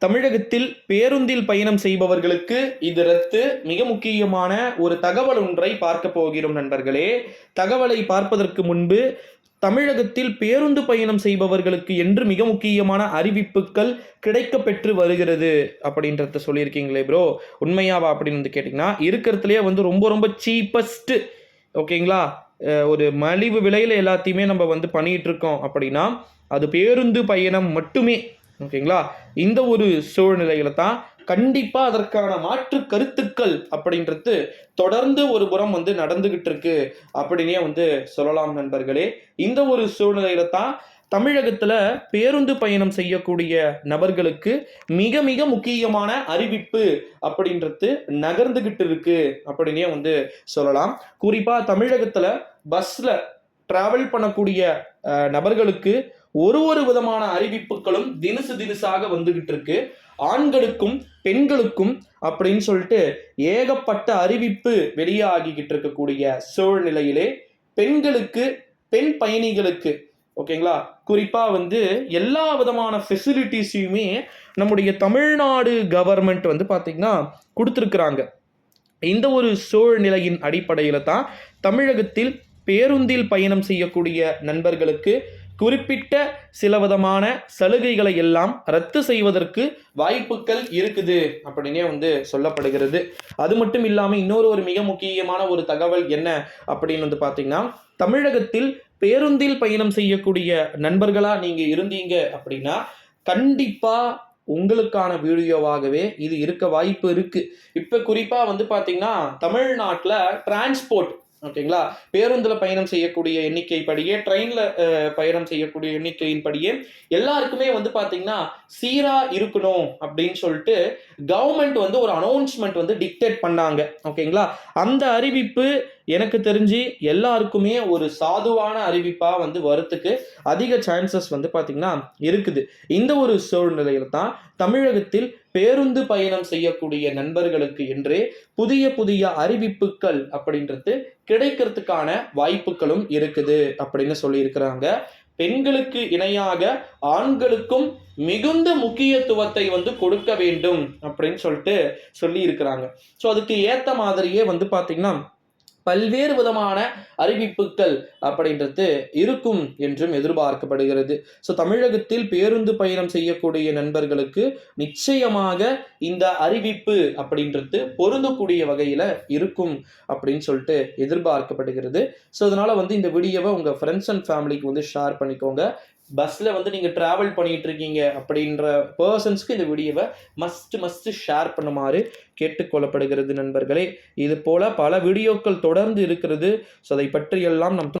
தமிழகத்தில் பேருந்தில் பயணம் செய்பவர்களுக்கு இது ரத்து. மிக முக்கியமான ஒரு தகவல் ஒன்றை பார்க்க போகிறோம் நண்பர்களே. தகவலை பார்ப்பதற்கு முன்பு தமிழகத்தில் பேருந்து பயணம் செய்பவர்களுக்கு என்று மிக முக்கியமான அறிவிப்புகள் கிடைக்க பெற்று வருகிறது அப்படின்றத சொல்லியிருக்கீங்களே ப்ரோ, உண்மையாவா அப்படின்னு கேட்டிங்கன்னா, இருக்கிறதுலே ரொம்ப ரொம்ப சீப்பஸ்ட், ஓகேங்களா, ஒரு மலிவு விலையில் எல்லாத்தையுமே நம்ம பண்ணிகிட்டு இருக்கோம் அப்படின்னா அது பேருந்து பயணம் மட்டுமே, ஓகேங்களா. இந்த ஒரு சூழ்நிலையில தான் கண்டிப்பாக அதற்கான மாற்று கருத்துக்கள் அப்படின்றது தொடர்ந்து ஒரு புறம் நடந்துகிட்டு இருக்கு அப்படின்னே சொல்லலாம் நண்பர்களே. இந்த ஒரு சூழ்நிலையில தான் தமிழகத்துல பேருந்து பயணம் செய்யக்கூடிய நபர்களுக்கு மிக மிக முக்கியமான அறிவிப்பு அப்படின்றது நகர்ந்துகிட்டு இருக்கு அப்படின்னே சொல்லலாம். குறிப்பா தமிழகத்துல பஸ்ல டிராவல் பண்ணக்கூடிய நபர்களுக்கு ஒரு விதமான அறிவிப்புகளும் தினசாக வந்துகிட்டு இருக்கு. ஆண்களுக்கும் பெண்களுக்கும் அப்படின்னு சொல்லிட்டு ஏகப்பட்ட அறிவிப்பு வெளியாகிக்கிட்டு இருக்கக்கூடிய சூழ்நிலையிலே பெண்களுக்கு, பெண் பயணிகளுக்கு, ஓகேங்களா, குறிப்பா எல்லா விதமான ஃபெசிலிட்டிஸையுமே நம்முடைய தமிழ்நாடு கவர்மெண்ட் பாத்தீங்கன்னா கொடுத்துருக்குறாங்க. இந்த ஒரு சூழ்நிலையின் அடிப்படையில தான் தமிழகத்தில் பேருந்தில் பயணம் செய்யக்கூடிய நண்பர்களுக்கு குறிப்பிட்ட சில விதமான சலுகைகளை எல்லாம் ரத்து செய்வதற்கு வாய்ப்புகள் இருக்குது அப்படின்னே சொல்லப்படுகிறது. அது மட்டும் இல்லாமல் இன்னொரு மிக முக்கியமான ஒரு தகவல் என்ன அப்படின்னு பார்த்தீங்கன்னா, தமிழகத்தில் பேருந்தில் பயணம் செய்யக்கூடிய நண்பர்களா நீங்க இருந்தீங்க அப்படின்னா கண்டிப்பா உங்களுக்கான வீடியோவாகவே இது இருக்க வாய்ப்பு இருக்கு. இப்ப குறிப்பா பாத்தீங்கன்னா தமிழ்நாட்டில் டிரான்ஸ்போர்ட், ஓகேங்களா, பேருந்துல பயணம் செய்யக்கூடிய எண்ணிக்கை படியே, ட்ரெயின்ல பயணம் செய்யக்கூடிய எண்ணிக்கையின் படியே எல்லாருக்குமே பாத்தீங்கன்னா சீரா இருக்கணும் அப்படின்னு சொல்லிட்டு கவர்மெண்ட் ஒரு அனௌன்ஸ்மெண்ட் டிக்டேட் பண்ணாங்க, ஓகேங்களா. அந்த அறிவிப்பு எனக்கு தெரிஞ்சு எல்லாருக்குமே ஒரு சாதுவான அறிவிப்பா வரத்துக்கு அதிக சான்சஸ் பாத்தீங்கன்னா இருக்குது. இந்த ஒரு சூழ்நிலையில தான் தமிழகத்தில் பேருந்து பயணம் செய்யக்கூடிய நண்பர்களுக்கு என்றே புதிய அறிவிப்புகள் அப்படின்றது கிடைக்கிறதுக்கான வாய்ப்புகளும் இருக்குது அப்படின்னு சொல்லி இருக்கிறாங்க. பெண்களுக்கு இணையாக ஆண்களுக்கும் மிகுந்த முக்கியத்துவத்தை கொடுக்க வேண்டும் அப்படின்னு சொல்லிட்டு சொல்லி இருக்கிறாங்க. ஸோ அதுக்கு ஏற்ற மாதிரியே பாத்தீங்கன்னா பல்வேறு விதமான அறிவிப்புகள் அப்படின்றது இருக்கும் என்றும் எதிர்பார்க்கப்படுகிறது. ஸோ தமிழகத்தில் பேருந்து பயணம் செய்யக்கூடிய நண்பர்களுக்கு நிச்சயமாக இந்த அறிவிப்பு அப்படின்றது பொருந்தக்கூடிய வகையில இருக்கும் அப்படின்னு சொல்லிட்டு எதிர்பார்க்கப்படுகிறது. ஸோ அதனால இந்த வீடியோவை உங்க ஃப்ரெண்ட்ஸ் அண்ட் ஃபேமிலிக்கு ஷேர் பண்ணிக்கோங்க. பஸ்ல நீங்க டிராவல் பண்ணிட்டு இருக்கீங்க அப்படின்ற பர்சன்ஸ்க்கு இந்த வீடியோவை மஸ்ட் ஷேர் பண்ணுமாறு கேட்டுக்கொள்ளப்படுகிறது நண்பர்களே. இது போல பல வீடியோக்கள் தொடர்ந்து இருக்கிறது. ஸோ அதை பற்றியெல்லாம் நம்